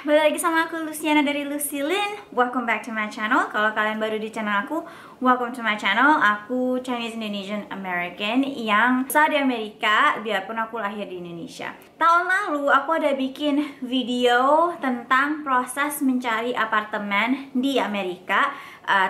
balik lagi sama aku Luciana dari Lucilin. Welcome back to my channel. Kalau kalian baru di channel aku, welcome to my channel. Aku Chinese Indonesian American yang besar di Amerika, biarpun aku lahir di Indonesia. Tahun lalu aku ada bikin video tentang proses mencari apartemen di Amerika,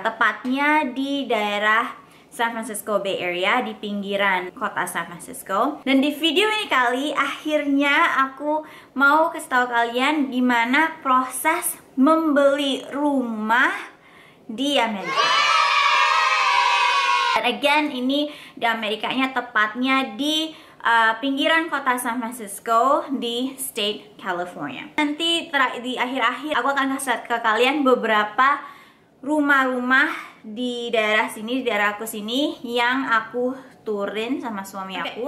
tepatnya di daerah San Francisco Bay Area, di pinggiran kota San Francisco. Dan di video ini kali akhirnya aku mau kasih tahu kalian gimana proses membeli rumah di Amerika. Dan again, ini di Amerikanya, tepatnya di pinggiran kota San Francisco di state California. Nanti di akhir-akhir aku akan kasih ke kalian beberapa rumah-rumah di daerah sini, di daerah aku sini yang aku turin sama suami aku.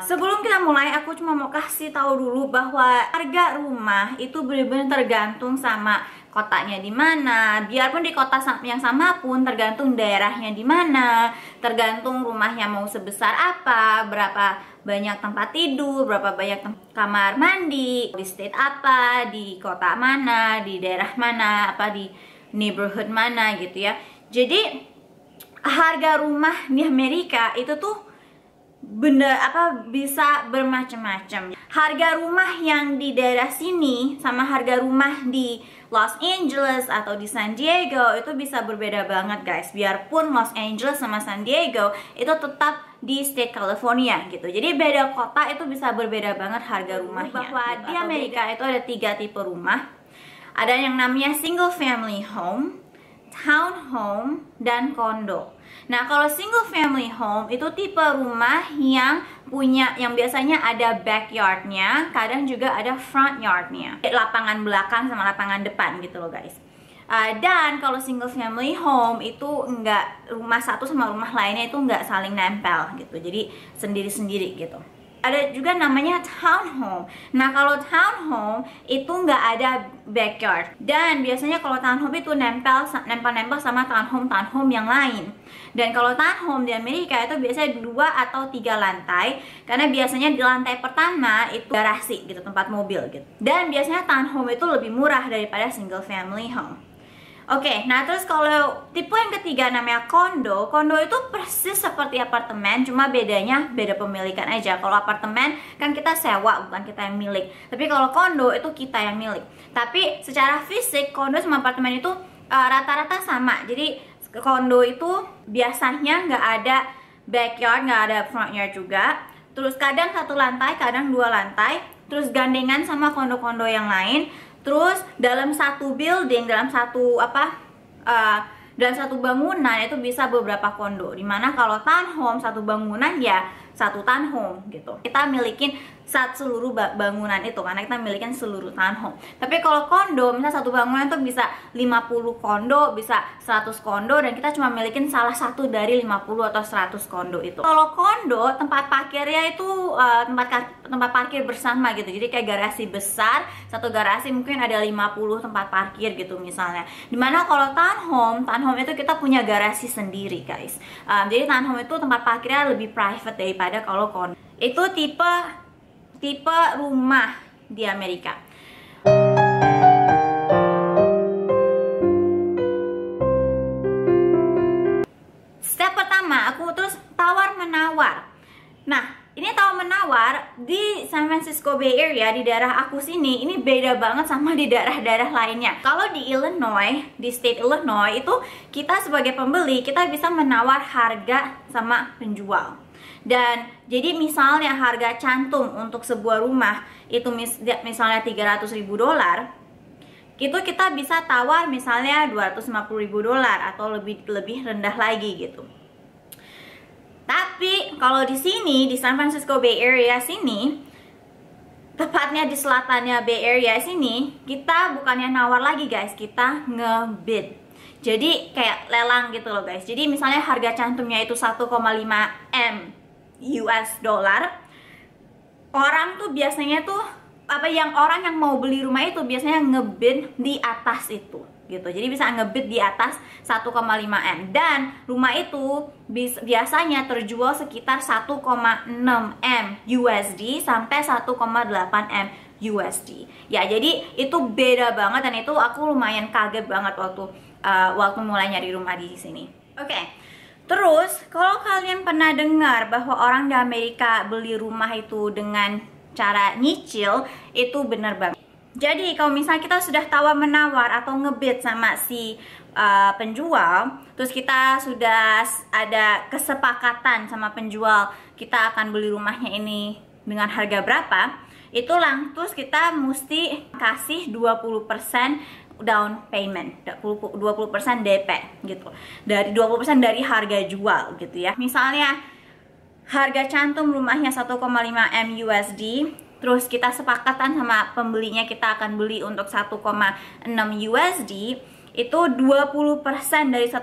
Sebelum kita mulai, aku cuma mau kasih tahu dulu bahwa harga rumah itu benar-benar tergantung sama kotanya di mana. Biarpun di kota yang sama pun tergantung daerahnya di mana, tergantung rumahnya mau sebesar apa, berapa banyak tempat tidur, berapa banyak kamar mandi, di state apa, di kota mana, di daerah mana, apa di neighborhood mana gitu ya. Jadi harga rumah di Amerika itu tuh bisa bermacam-macam. Harga rumah yang di daerah sini sama harga rumah di Los Angeles atau di San Diego itu bisa berbeda banget guys. Biarpun Los Angeles sama San Diego itu tetap di state California gitu. Jadi beda kota itu bisa berbeda banget harga rumahnya. Bahwa di Amerika itu ada 3 tipe rumah. Ada yang namanya single family home, townhome, dan condo. Nah, kalau single family home itu tipe rumah yang biasanya ada backyardnya, kadang juga ada front yardnya, lapangan belakang sama lapangan depan gitu loh guys. Dan kalau single family home itu rumah satu sama rumah lainnya itu nggak saling nempel gitu, jadi sendiri-sendiri gitu. Ada juga namanya townhome. Nah, kalau townhome itu nggak ada backyard. Dan biasanya kalau townhome itu nempel sama townhome yang lain. Dan kalau townhome di Amerika itu biasanya 2 atau 3 lantai. Karena biasanya di lantai pertama itu garasi gitu, tempat mobil gitu. Dan biasanya townhome itu lebih murah daripada single family home. Oke, nah terus kalau tipe yang ketiga namanya condo. Condo itu persis seperti apartemen, cuma bedanya beda pemilikan aja. Kalau apartemen kan kita sewa, bukan kita yang milik. Tapi kalau condo itu kita yang milik. Tapi secara fisik condo sama apartemen itu rata-rata sama. Jadi condo itu biasanya nggak ada backyard, nggak ada front yard juga. Terus kadang 1 lantai, kadang 2 lantai. Terus gandengan sama kondo-kondo yang lain. Terus dalam satu building, dalam satu bangunan itu bisa beberapa kondo. Dimana kalau townhome satu bangunan ya satu townhome gitu. Kita milikin seluruh bangunan itu karena kita milikin seluruh townhome. Tapi kalau kondo, misalnya satu bangunan tuh bisa 50 kondo, bisa 100 kondo, dan kita cuma milikin salah satu dari 50 atau 100 kondo itu. Kalau kondo, tempat parkirnya itu tempat parkir bersama gitu. Jadi kayak garasi besar, satu garasi mungkin ada 50 tempat parkir gitu misalnya. Dimana kalau townhome itu kita punya garasi sendiri guys. Jadi townhome itu tempat parkirnya lebih private daripada kalau kondo. Itu tipe rumah di Amerika. Step pertama, aku terus tawar-menawar. Nah, ini tawar-menawar di San Francisco Bay Area, di daerah aku sini, ini beda banget sama di daerah-daerah lainnya. Kalau di Illinois, di state Illinois, itu kita sebagai pembeli, kita bisa menawar harga sama penjual. Dan jadi misalnya harga cantum untuk sebuah rumah itu misalnya $300.000, itu kita bisa tawar misalnya $250.000 atau lebih rendah lagi gitu. Tapi kalau di sini di San Francisco Bay Area sini, tepatnya di selatannya Bay Area sini, kita bukannya nawar lagi guys, kita ngebid. Jadi kayak lelang gitu loh guys. Jadi misalnya harga cantumnya itu 1,5 M US dollar, orang tuh biasanya tuh orang yang mau beli rumah itu biasanya ngebid di atas itu gitu. Jadi bisa ngebid di atas 1,5 M, dan rumah itu biasanya terjual sekitar 1,6 M USD sampai 1,8 M USD. Ya, jadi itu beda banget dan itu aku lumayan kaget banget waktu mulai nyari rumah di sini. Oke. Terus, kalau kalian pernah dengar bahwa orang di Amerika beli rumah itu dengan cara nyicil, itu benar banget. Jadi, kalau misalnya kita sudah tawar-menawar atau ngebid sama si penjual, terus kita sudah ada kesepakatan sama penjual, kita akan beli rumahnya ini dengan harga berapa, itu terus kita mesti kasih 20% down payment, 20% DP gitu. Dari 20% dari harga jual gitu ya. Misalnya harga cantum rumahnya 1,5 M USD, terus kita sepakatan sama pembelinya kita akan beli untuk 1,6 USD, itu 20% dari 1,6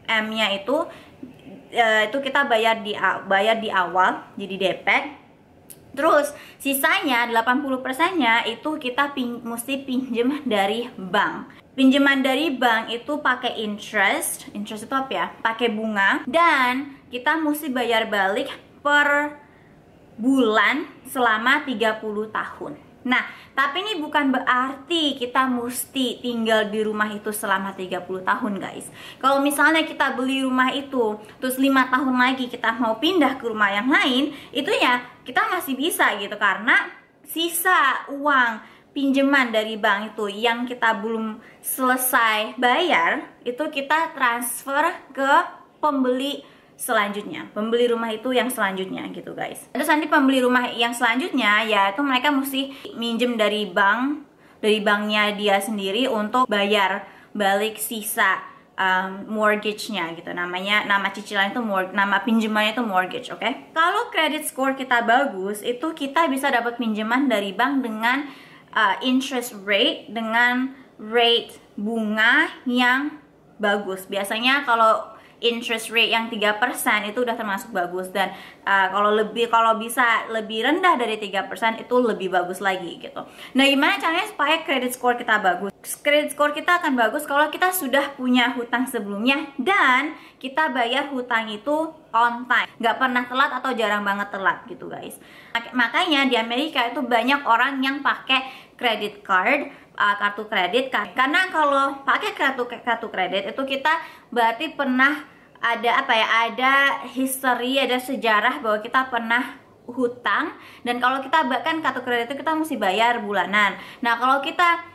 M-nya itu kita bayar di awal jadi DP. Terus sisanya 80%-nya itu kita mesti pinjem dari bank. Pinjaman dari bank itu pakai interest itu apa ya? Pakai bunga, dan kita mesti bayar balik per bulan selama 30 tahun. Nah, tapi ini bukan berarti kita mesti tinggal di rumah itu selama 30 tahun, guys. Kalau misalnya kita beli rumah itu, terus 5 tahun lagi kita mau pindah ke rumah yang lain, itu ya kita masih bisa gitu. Karena sisa uang pinjaman dari bank itu yang kita belum selesai bayar, itu kita transfer ke pembeli selanjutnya, pembeli rumah itu yang selanjutnya gitu, guys. Terus nanti pembeli rumah yang selanjutnya ya itu mereka mesti minjem dari banknya dia sendiri untuk bayar balik sisa mortgage-nya gitu. Nama cicilan itu nama pinjamannya itu mortgage, oke? Kalau credit score kita bagus, itu kita bisa dapat pinjaman dari bank dengan interest rate, dengan rate bunga yang bagus. Biasanya kalau interest rate yang 3% itu udah termasuk bagus, dan kalau bisa lebih rendah dari 3% itu lebih bagus lagi gitu. Nah, gimana caranya supaya credit score kita bagus? Credit score kita akan bagus kalau kita sudah punya hutang sebelumnya dan kita bayar hutang itu on time, nggak pernah telat atau jarang banget telat gitu, guys. Makanya di Amerika itu banyak orang yang pakai credit card, kartu kredit, karena kalau pakai kartu kredit itu kita berarti pernah ada history, ada sejarah bahwa kita pernah hutang, dan kalau kita bahkan kartu kredit itu kita mesti bayar bulanan. Nah, kalau kita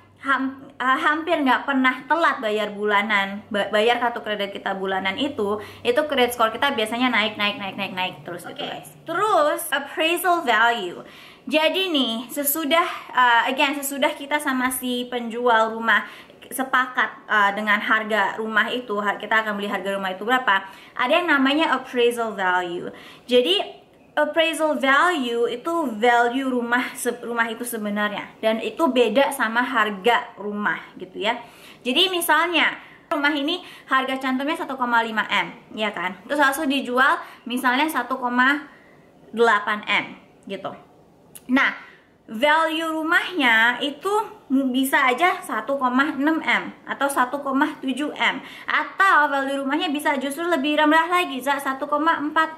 hampir nggak pernah telat bayar kartu kredit kita bulanan, itu credit score kita biasanya naik terus gitu, guys. Terus appraisal value. Jadi nih, sesudah kita sama si penjual rumah sepakat dengan harga rumah itu, kita akan beli harga rumah itu berapa, ada yang namanya appraisal value. Jadi appraisal value itu value rumah itu sebenarnya, dan itu beda sama harga rumah gitu ya. Jadi misalnya rumah ini harga cantumnya 1,5 M, ya kan? Terus langsung dijual misalnya 1,8 M gitu. Nah, value rumahnya itu bisa aja 1,6 M atau 1,7 M, atau value rumahnya bisa justru lebih rendah lagi, 1,4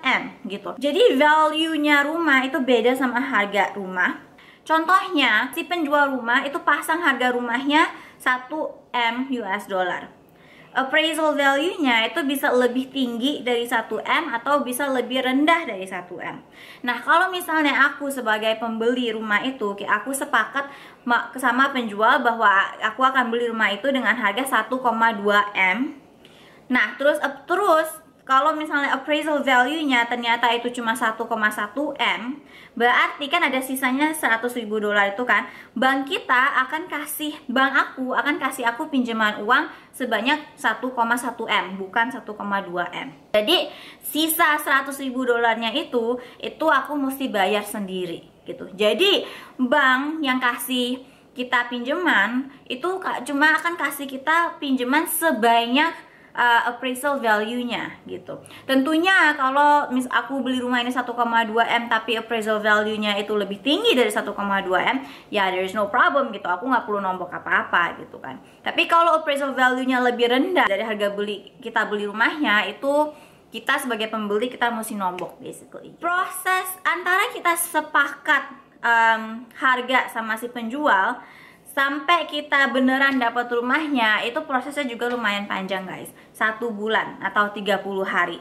M gitu. Jadi value-nya rumah itu beda sama harga rumah. Contohnya, si penjual rumah itu pasang harga rumahnya 1 M US dollar. Appraisal value-nya itu bisa lebih tinggi dari 1 M atau bisa lebih rendah dari 1 M. Nah, kalau misalnya aku sebagai pembeli rumah itu, aku sepakat sama penjual bahwa aku akan beli rumah itu dengan harga 1,2 M. Nah, terus kalau misalnya appraisal value-nya ternyata itu cuma 1,1 M, berarti kan ada sisanya 100.000 dolar itu kan. Bank aku akan kasih aku pinjaman uang sebanyak 1,1 M, bukan 1,2 M. Jadi sisa 100.000 dolarnya itu aku mesti bayar sendiri gitu. Jadi bank yang kasih kita pinjaman itu cuma akan kasih kita pinjaman sebanyak appraisal value-nya gitu. Tentunya kalau aku beli rumah ini 1,2 M tapi appraisal value-nya itu lebih tinggi dari 1,2 M, ya there is no problem gitu. Aku nggak perlu nombok apa-apa gitu kan. Tapi kalau appraisal value-nya lebih rendah dari harga kita beli rumahnya, itu kita sebagai pembeli kita mesti nombok basically. Proses antara kita sepakat harga sama si penjual sampai kita beneran dapat rumahnya, itu prosesnya juga lumayan panjang guys, 1 bulan atau 30 hari.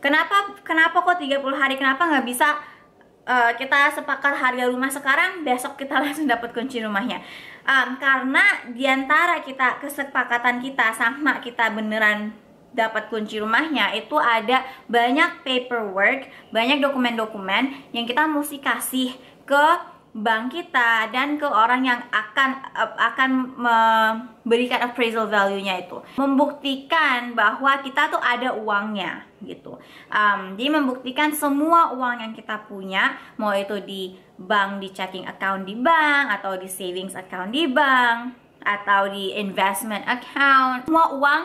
Kenapa kok 30 hari? Kenapa nggak bisa kita sepakat harga rumah sekarang, besok kita langsung dapat kunci rumahnya? Karena diantara kesepakatan kita sama kita beneran dapat kunci rumahnya, itu ada banyak paperwork, banyak dokumen-dokumen yang kita mesti kasih ke bank kita dan ke orang yang akan memberikan appraisal value-nya, itu membuktikan bahwa kita tuh ada uangnya gitu. Jadi membuktikan semua uang yang kita punya, mau itu di bank, di checking account di bank, atau di savings account di bank, atau di investment account, semua uang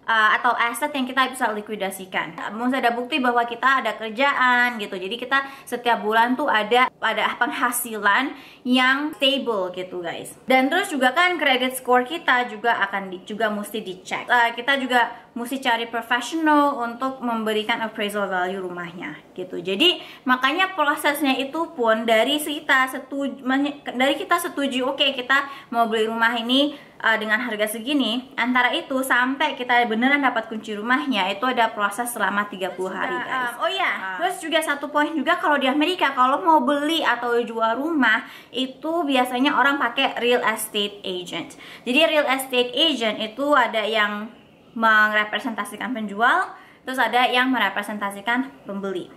atau aset yang kita bisa likuidasikan. Mesti ada bukti bahwa kita ada kerjaan gitu. Jadi kita setiap bulan tuh ada penghasilan yang stable gitu guys. Dan terus juga kan credit score kita juga juga mesti dicek. Kita juga mesti cari professional untuk memberikan appraisal value rumahnya gitu. Jadi makanya prosesnya itu pun dari kita setuju oke, kita mau beli rumah ini dengan harga segini, antara itu sampai kita beneran dapat kunci rumahnya, itu ada proses selama 30 hari guys. Oh iya, terus juga satu poin juga, kalau di Amerika kalau mau beli atau jual rumah itu biasanya orang pakai real estate agent. Jadi real estate agent itu ada yang merepresentasikan penjual, terus ada yang merepresentasikan pembeli.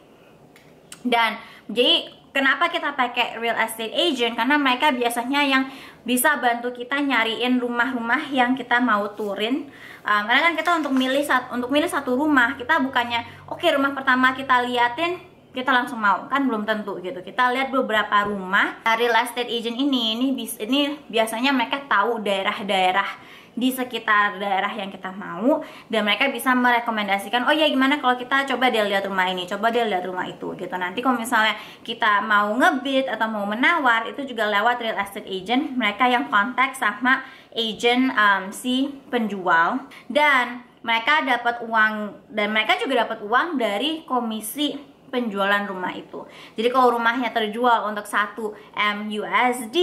Dan jadi kenapa kita pakai real estate agent? Karena mereka biasanya yang bisa bantu kita nyariin rumah-rumah yang kita mau turin. Karena kan kita untuk milih satu rumah, kita bukannya oke, rumah pertama kita liatin kita langsung mau, kan belum tentu gitu. Kita lihat beberapa rumah. Real estate agent ini biasanya mereka tahu daerah-daerah di sekitar daerah yang kita mau, dan mereka bisa merekomendasikan, oh ya gimana kalau kita coba deh lihat rumah ini, coba deh lihat rumah itu gitu. Nanti kalau misalnya kita mau ngebid atau mau menawar, itu juga lewat real estate agent, mereka yang kontak sama agent si penjual, dan mereka dapat uang, dan mereka juga dapat uang dari komisi penjualan rumah itu. Jadi kalau rumahnya terjual untuk 1 M USD,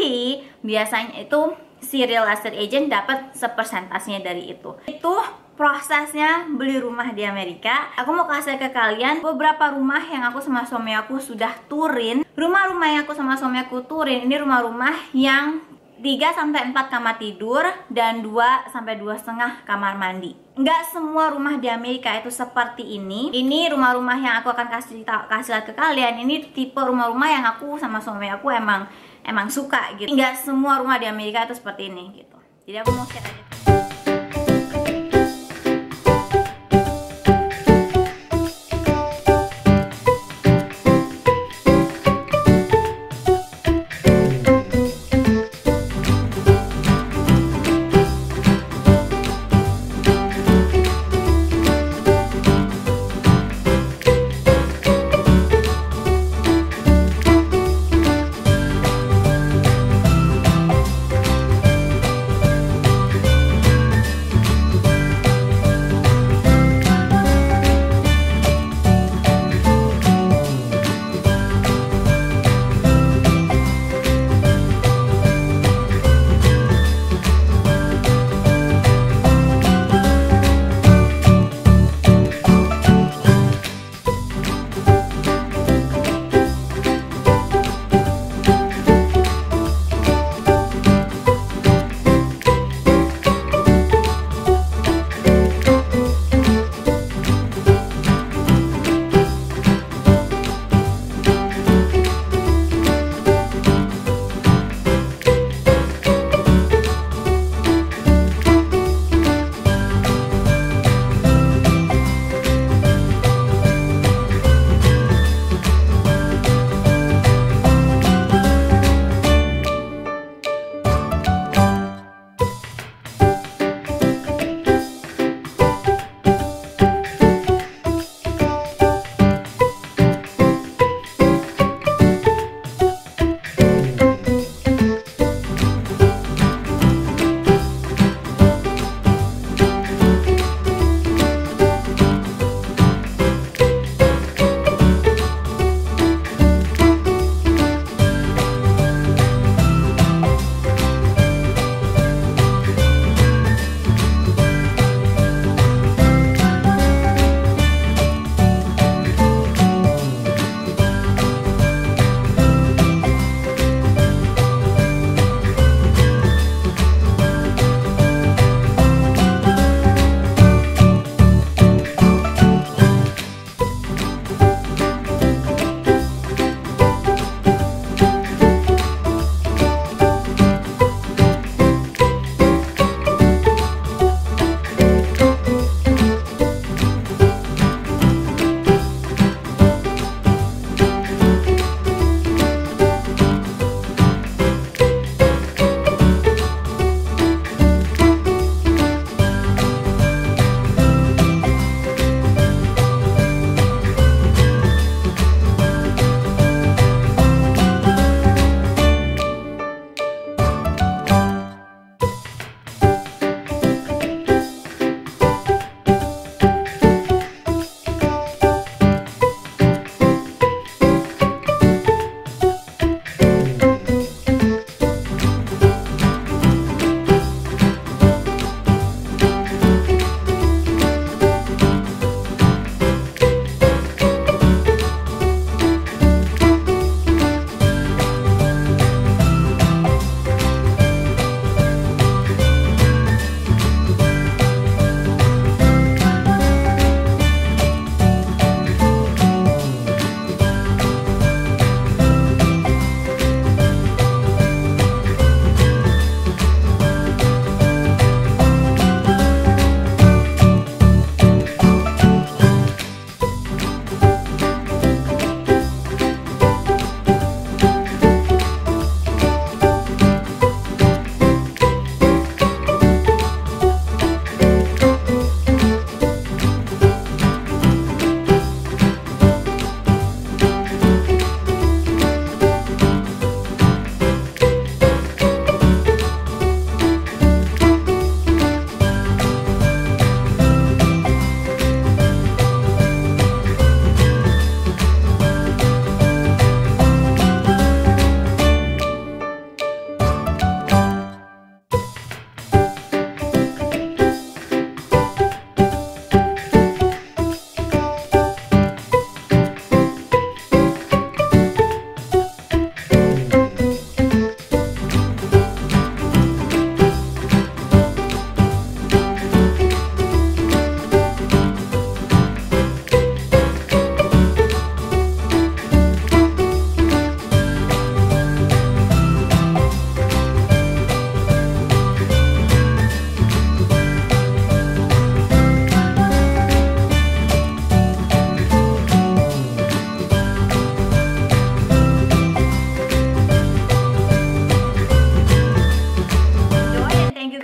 biasanya itu si real estate agent dapat sepersentasenya dari itu. Itu prosesnya beli rumah di Amerika. Aku mau kasih ke kalian beberapa rumah yang aku sama suami aku sudah turin. Rumah-rumah yang aku sama suami aku turin, ini rumah-rumah yang 3-4 kamar tidur dan 2-2,5 kamar mandi. Nggak semua rumah di Amerika itu seperti ini. Ini rumah-rumah yang aku akan kasih lihat ke kalian. Ini tipe rumah-rumah yang aku sama suami aku emang suka gitu. Nggak semua rumah di Amerika itu seperti ini gitu. Jadi aku mau share aja.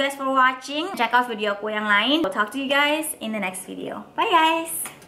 guys for watching. Check out videoku yang lain. I'll talk to you guys in the next video. Bye guys.